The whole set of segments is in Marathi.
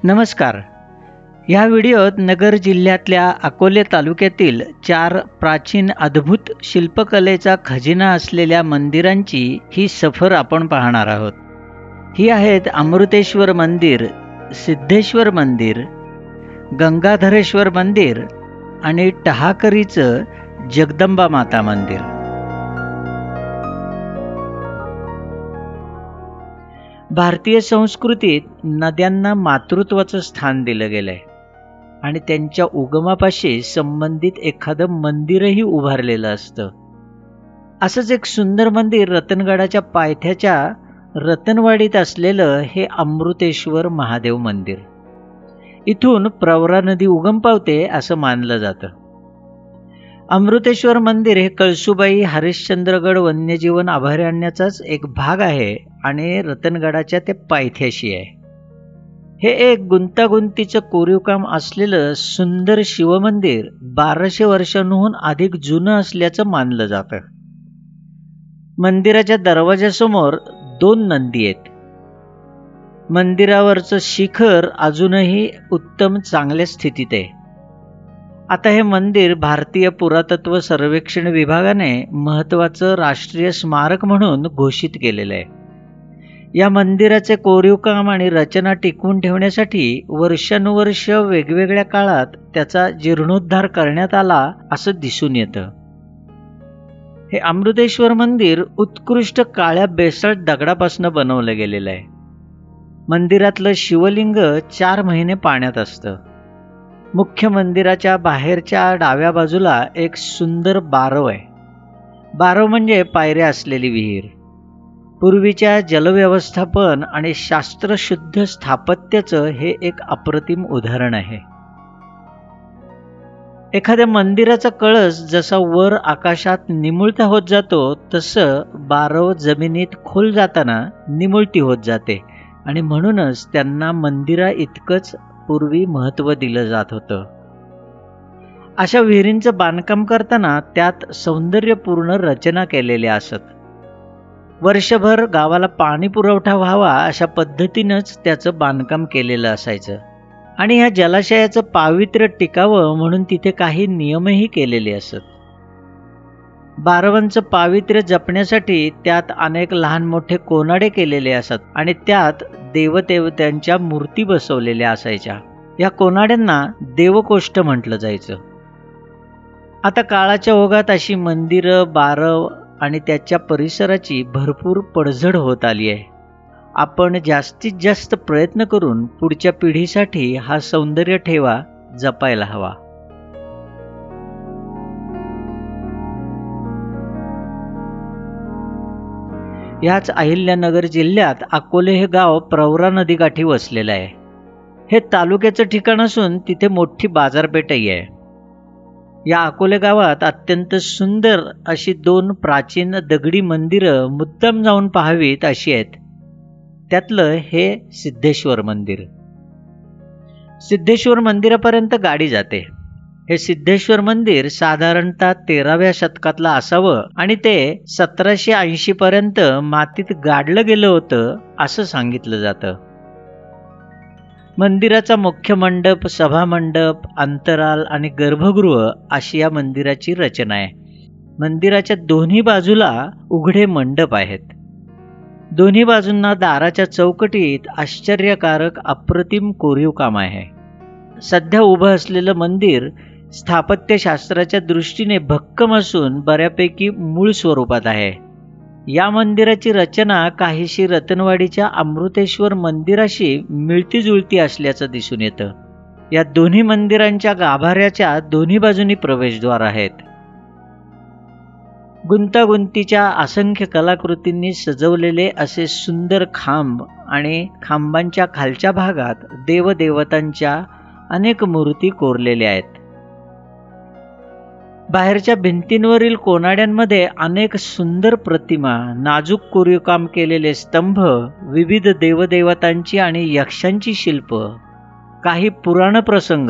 नमस्कार. या व्हिडिओत नगर जिल्ह्यातल्या अकोले तालुक्यातील 4 प्राचीन अद्भुत शिल्पकलेचा खजिना असलेल्या मंदिरांची ही सफर आपण पाहणार आहोत. ही आहेत अमृतेश्वर मंदिर, सिद्धेश्वर मंदिर, गंगाधरेश्वर मंदिर आणि टहाकरीचं जगदंबा माता मंदिर. भारतीय संस्कृतीत नद्यांना मातृत्वाचं स्थान दिलं गेलंय आणि त्यांच्या उगमापाशी संबंधित एखादं मंदिरही उभारलेलं असतं. असंच एक सुंदर मंदिर रतनगडाच्या पायथ्याच्या रतनवाडीत असलेलं हे अमृतेश्वर महादेव मंदिर. इथून प्रवरा नदी उगम पावते असं मानलं जातं. अमृतेश्वर मंदिर हे कळसुबाई हरिश्चंद्रगड वन्यजीवन अभयारण्याचाच एक भाग आहे आणि रतनगडाच्या ते पायथ्याशी आहे. हे एक गुंतागुंतीचं कोरीवकाम असलेलं सुंदर शिवमंदिर 1200 वर्षांहून अधिक जुनं असल्याचं मानलं जातं. मंदिराच्या दरवाजासमोर 2 नंदी आहेत. मंदिरावरचं शिखर अजूनही उत्तम चांगल्या स्थितीत आहे. आता हे मंदिर भारतीय पुरातत्व सर्वेक्षण विभागाने महत्त्वाचं राष्ट्रीय स्मारक म्हणून घोषित केलेलं आहे. या मंदिराचे कोरीवकाम आणि रचना टिकवून ठेवण्यासाठी वर्षानुवर्ष वेगवेगळ्या काळात त्याचा जीर्णोद्धार करण्यात आला असं दिसून येतं. हे अमृतेश्वर मंदिर उत्कृष्ट काळ्या बेसाल्ट दगडापासून बनवलं गेलेलं आहे. मंदिरातलं शिवलिंग 4 महिने पाण्यात असतं. मुख्य मंदिराच्या बाहेरच्या डाव्या बाजूला एक सुंदर बारव आहे. बारव म्हणजे पायऱ्या असलेली विहीर. पूर्वीच्या जलव्यवस्थापन आणि शास्त्रशुद्ध स्थापत्याचं हे एक अप्रतिम उदाहरण आहे. एखाद्या मंदिराचा कळस जसा वर आकाशात निमुळता होत जातो तसं बारव जमिनीत खोल जाताना निमुळती होत जाते आणि म्हणूनच त्यांना मंदिरा इतकंच पूर्वी महत्त्व दिलं जात होतं. अशा विहिरींचं बांधकाम करताना त्यात सौंदर्यपूर्ण रचना केलेल्या असत. वर्षभर गावाला पाणी पुरवठा व्हावा अशा पद्धतीनंच त्याचं बांधकाम केलेलं असायचं आणि ह्या जलाशयाचं पावित्र्य टिकावं म्हणून तिथे काही नियमही केलेले असत. बारवांचं पावित्र्य जपण्यासाठी त्यात अनेक लहान मोठे कोनाडे केलेले असत आणि त्यात देवदेवतांच्या मूर्ती बसवलेल्या असायच्या. या कोनाड्यांना देवकोष्ठ म्हटलं जायचं. आता काळाच्या ओघात अशी मंदिरं, बारव आणि त्याच्या परिसराची भरपूर पडझड होत आली आहे. आपण जास्तीत जास्त प्रयत्न करून पुढच्या पिढीसाठी हा सौंदर्य ठेवा जपायला हवा. याच अहिल्यानगर जिल्ह्यात अकोले हे गाव प्रवरा नदीकाठी वसलेलं आहे. हे तालुक्याचं ठिकाण असून तिथे मोठी बाजारपेठही आहे. या अकोले गावात अत्यंत सुंदर अशी 2 प्राचीन दगडी मंदिरं मुद्दाम जाऊन पाहावीत अशी आहेत. त्यातलं हे सिद्धेश्वर मंदिर. सिद्धेश्वर मंदिरापर्यंत गाडी जाते. हे सिद्धेश्वर मंदिर साधारणतः 13व्या शतकातलं असावं आणि ते 1780 पर्यंत मातीत गाडलं गेलं होतं असं सांगितलं जातं. मंदिराचा मुख्य मंडप, सभामंडप, अंतराल आणि गर्भगृह अशी या मंदिराची रचना आहे. मंदिराच्या दोन्ही बाजूला उघडे मंडप आहेत. दोन्ही बाजूंना दाराच्या चौकटीत आश्चर्यकारक अप्रतिम कोरीवकाम आहे. सध्या उभं असलेलं मंदिर स्थापत्यशास्त्राच्या दृष्टीने भक्कम असून बऱ्यापैकी मूळ स्वरूपात आहे. या मंदिराची रचना काहीशी रतनवाडीच्या अमृतेश्वर मंदिराशी मिळती जुळती असल्याचं दिसून येतं. या दोन्ही मंदिरांच्या गाभाऱ्याच्या दोन्ही बाजूनी प्रवेशद्वार आहेत. गुंतागुंतीच्या असंख्य कलाकृतींनी सजवलेले असे सुंदर खांब आणि खांबांच्या खालच्या भागात देवदेवतांच्या अनेक मूर्ती कोरलेल्या आहेत. बाहेरच्या भिंतींवरील कोनाड्यांमध्ये अनेक सुंदर प्रतिमा, नाजूक कोरीवकाम केलेले स्तंभ, विविध देवदेवतांची आणि यक्षांची शिल्प, काही पुराण प्रसंग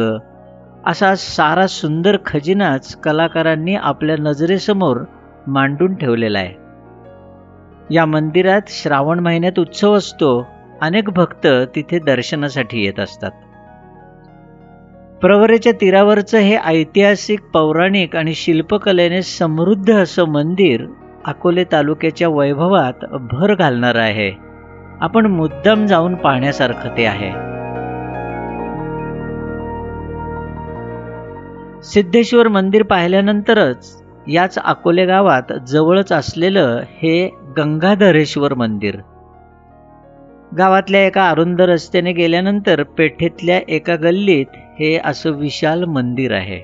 असा सारा सुंदर खजिनाच कलाकारांनी आपल्या नजरेसमोर मांडून ठेवलेला आहे. या मंदिरात श्रावण महिन्यात उत्सव असतो. अनेक भक्त तिथे दर्शनासाठी येत असतात. प्रवरेच्या तीरावरचं हे ऐतिहासिक, पौराणिक आणि शिल्पकलेने समृद्ध असं मंदिर अकोले तालुक्याच्या वैभवात भर घालणार आहे. आपण मुद्दाम जाऊन पाहण्यासारखं ते आहे. सिद्धेश्वर मंदिर पाहिल्यानंतरच याच अकोले गावात जवळच असलेलं हे गंगाधरेश्वर मंदिर. गावातल्या एका अरुंद रस्त्याने गेल्यानंतर पेठेतल्या एका गल्लीत हे असं विशाल मंदिर आहे.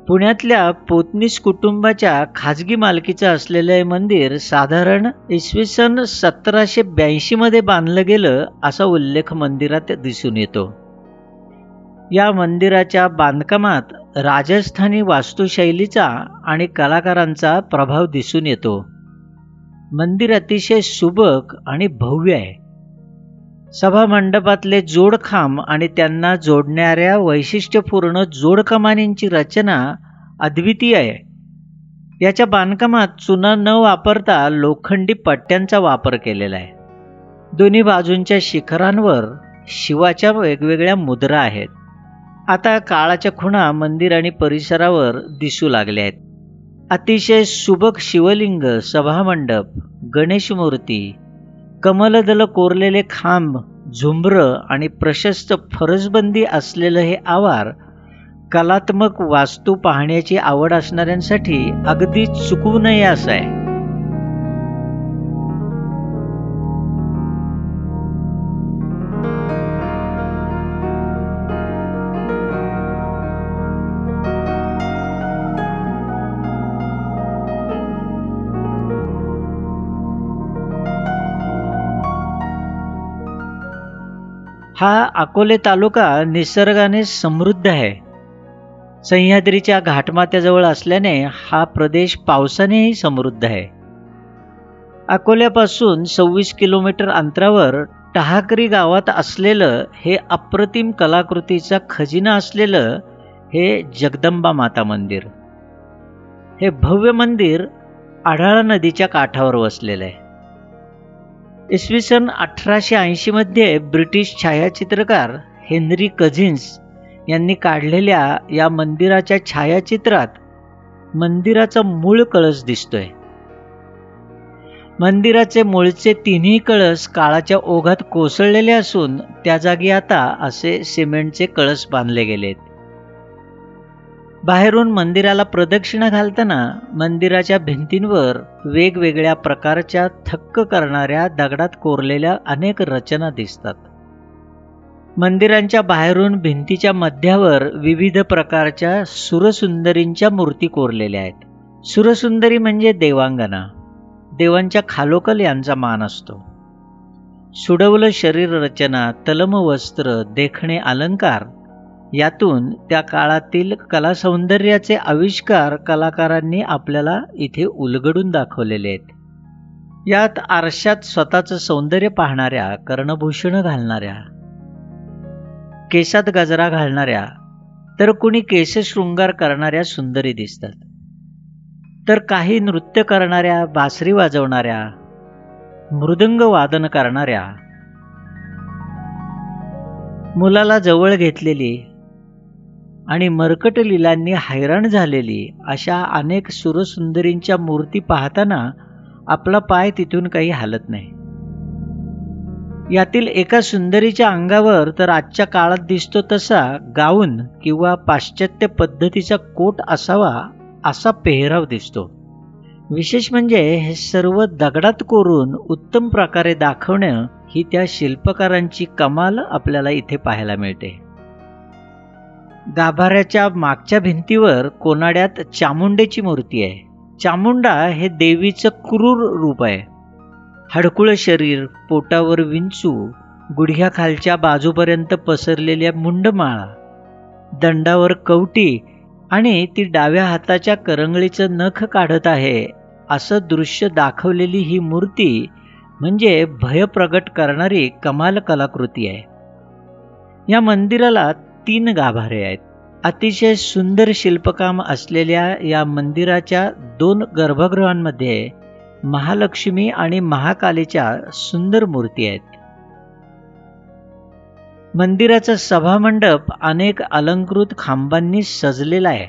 पुण्यातल्या पोतनीस कुटुंबाच्या खाजगी मालकीचं असलेलं हे मंदिर साधारण इसवी सन 1782 मध्ये बांधलं गेलं असा उल्लेख मंदिरात दिसून येतो. या मंदिराच्या बांधकामात राजस्थानी वास्तुशैलीचा आणि कलाकारांचा प्रभाव दिसून येतो. मंदिर अतिशय सुबक आणि भव्य आहे. सभा मंडपातले जोडखांब आणि त्यांना जोडणाऱ्या वैशिष्ट्यपूर्ण जोडकमानींची रचना अद्वितीय आहे. याच्या बांधकामात चुना न वापरता लोखंडी पट्ट्यांचा वापर केलेला आहे. दोन्ही बाजूंच्या शिखरांवर शिवाच्या वेगवेगळ्या मुद्रा आहेत. आता काळाच्या खुणा मंदिर आणि परिसरावर दिसू लागल्या आहेत. अतिशय सुबक शिवलिंग, सभामंडप, गणेश मूर्ती, कमलदल कोरलेले खांब, झुंबर आणि प्रशस्त फरसबंदी असलेलं हे आवार कलात्मक वास्तू पाहण्याची आवड असणाऱ्यांसाठी अगदी चुकवू नये असं आहे. हा अकोले तालुका निसर्गाने समृद्ध आहे. सह्याद्रीच्या घाटमाथ्याजवळ असल्याने हा प्रदेश पावसानेही समृद्ध आहे. अकोल्यापासून 26 किलोमीटर अंतरावर टहाकरी गावात असलेलं हे अप्रतिम कलाकृतीचा खजिना असलेलं हे जगदंबा माता मंदिर. हे भव्य मंदिर आढाळा नदीच्या काठावर वसलेलं आहे. इसवी सन 1880 मध्ये ब्रिटिश छायाचित्रकार हेनरी कझिन्स यांनी काढलेल्या या मंदिराच्या छायाचित्रात मंदिराचा मूळ कळस दिसतोय. मंदिराचे मूळचे तिन्ही कळस काळाच्या ओघात कोसळलेले असून त्या जागी आता असे सिमेंटचे कळस बांधले गेलेत. बाहेरून मंदिराला प्रदक्षिणा घालताना मंदिराच्या भिंतींवर वेगवेगळ्या प्रकारच्या थक्क करणाऱ्या दगडात कोरलेल्या अनेक रचना दिसतात. मंदिरांच्या बाहेरून भिंतीच्या मध्यावर विविध प्रकारच्या सुरसुंदरींच्या मूर्ती कोरलेल्या आहेत. सुरसुंदरी म्हणजे देवांगना, देवांच्या खालोखल यांचा मान असतो. सुडवलं शरीर रचना, तलम वस्त्र, देखणे अलंकार यातून त्या काळातील कलासौंदर्याचे आविष्कार कलाकारांनी आपल्याला इथे उलगडून दाखवलेले आहेत. यात आरशात स्वतःचं सौंदर्य पाहणाऱ्या, कर्णभूषण घालणाऱ्या, केसात गजरा घालणाऱ्या, तर कुणी केशशृंगार करणाऱ्या सुंदरी दिसतात. तर काही नृत्य करणाऱ्या, बासरी वाजवणाऱ्या, मृदंग वादन करणाऱ्या, मुलाला जवळ घेतलेली आणि मरकट लीलांनी हैराण झालेली अशा अनेक सुरसुंदरींच्या मूर्ती पाहताना आपला पाय तिथून काही हालत नाही. यातील एका सुंदरीच्या अंगावर तर आजच्या काळात दिसतो तसा गाऊन किंवा पाश्चात्य पद्धतीचा कोट असावा असा पेहराव दिसतो. विशेष म्हणजे हे सर्व दगडात कोरून उत्तम प्रकारे दाखवणं ही त्या शिल्पकारांची कमाल आपल्याला इथे पाहायला मिळते. गाभाऱ्याच्या मागच्या भिंतीवर कोनाड्यात चामुंडेची मूर्ती आहे. चामुंडा हे देवीचं क्रूर रूप आहे. हडकुळ शरीर, पोटावर विंचू, गुडघ्याखालच्या बाजूपर्यंत पसरलेल्या मुंडमाळा, दंडावर कवटी आणि ती डाव्या हाताच्या करंगळीचं नख काढत आहे असं दृश्य दाखवलेली ही मूर्ती म्हणजे भय प्रगट करणारी कमाल कलाकृती आहे. या मंदिराला 3 गाभारे आहेत. अतिशय सुंदर शिल्पकाम असलेल्या या मंदिराच्या 2 गर्भगृहांमध्ये महालक्ष्मी आणि महाकालीच्या सुंदर मूर्ती आहेत. मंदिराचा सभामंडप अनेक अलंकृत खांबांनी सजलेला आहे.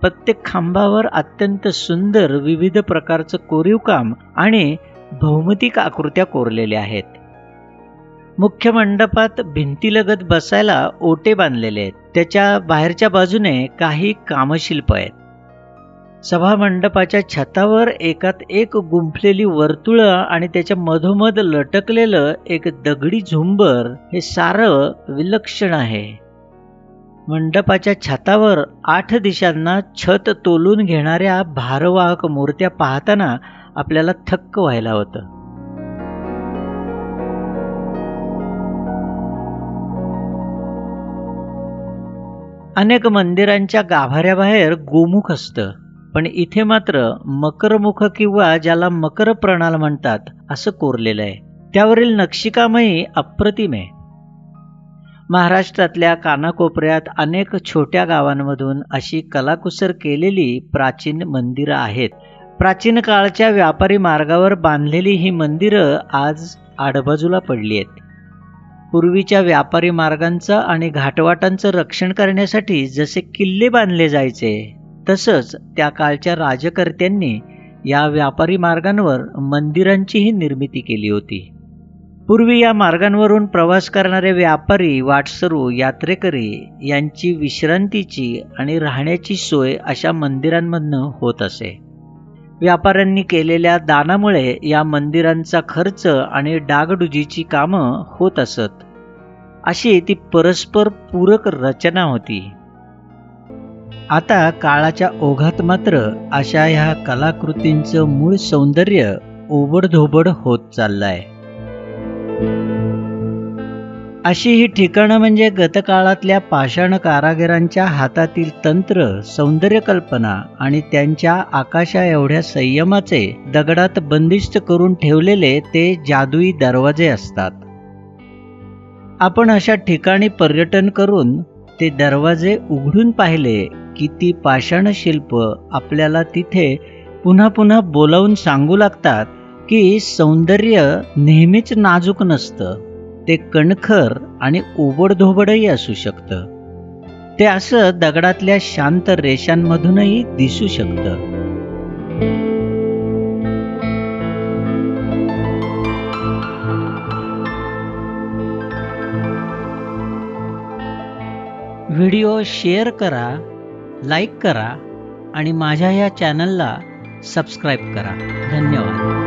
प्रत्येक खांबावर अत्यंत सुंदर विविध प्रकारचं कोरीवकाम आणि भौमितिक आकृत्या कोरलेल्या आहेत. मुख्य मंडपात भिंतीलगत बसायला ओटे बांधलेले आहेत. त्याच्या बाहेरच्या बाजूने काही कामशिल्प आहेत. सभा मंडपाच्या छतावर एकात एक गुंफलेली वर्तुळं आणि त्याच्या मधोमध लटकलेलं एक दगडी झुंबर हे सारं विलक्षण आहे. मंडपाच्या छतावर 8 दिशांना छत तोलून घेणाऱ्या भारवाहक मूर्त्या पाहताना आपल्याला थक्क व्हायला होतं. अनेक मंदिरांच्या गाभाऱ्याबाहेर गोमुख असतं, पण इथे मात्र मकरमुख किंवा ज्याला मकर प्रणाल म्हणतात असं कोरलेलं आहे. त्यावरील नक्षीकामही अप्रतिम आहे. महाराष्ट्रातल्या कानाकोपऱ्यात अनेक छोट्या गावांमधून अशी कलाकुसर केलेली प्राचीन मंदिरं आहेत. प्राचीन काळच्या व्यापारी मार्गावर बांधलेली ही मंदिरं आज आडबाजूला पडली आहेत. पूर्वीच्या व्यापारी मार्गांचं आणि घाटवाटांचं रक्षण करण्यासाठी जसे किल्ले बांधले जायचे, तसंच त्या काळच्या राजकर्त्यांनी या व्यापारी मार्गांवर मंदिरांचीही निर्मिती केली होती. पूर्वी या मार्गांवरून प्रवास करणारे व्यापारी, वाटसरू, यात्रेकरी यांची विश्रांतीची आणि राहण्याची सोय अशा मंदिरांमधनं होत असे. व्यापाऱ्यांनी केलेल्या दानामुळे या मंदिरांचा खर्च आणि डागडुजीची कामं होत असत. अशी ती परस्पर पूरक रचना होती. आता काळाच्या ओघात मात्र अशा ह्या कलाकृतींचं मूळ सौंदर्य ओबडधोबड होत चाललंय. अशी ही ठिकाणं म्हणजे गतकाळातल्या पाषाण कारागिरांच्या हातातील तंत्र, सौंदर्य कल्पना आणि त्यांच्या आकाशा एवढ्या संयमाचे दगडात बंदिस्त करून ठेवलेले ते जादुई दरवाजे असतात. आपण अशा ठिकाणी पर्यटन करून ते दरवाजे उघडून पाहिले की ती पाषाण शिल्प आपल्याला तिथे पुन्हा पुन्हा बोलावून सांगू लागतात की सौंदर्य नेहमीच नाजूक नसतं. ते कणखर आणि ओबडधोबडही असू शकतं. ते असं दगडातल्या शांत रेषांमधूनही दिसू शकतं. व्हिडिओ शेअर करा, लाईक करा आणि माझ्या या चॅनलला सबस्क्राईब करा. धन्यवाद.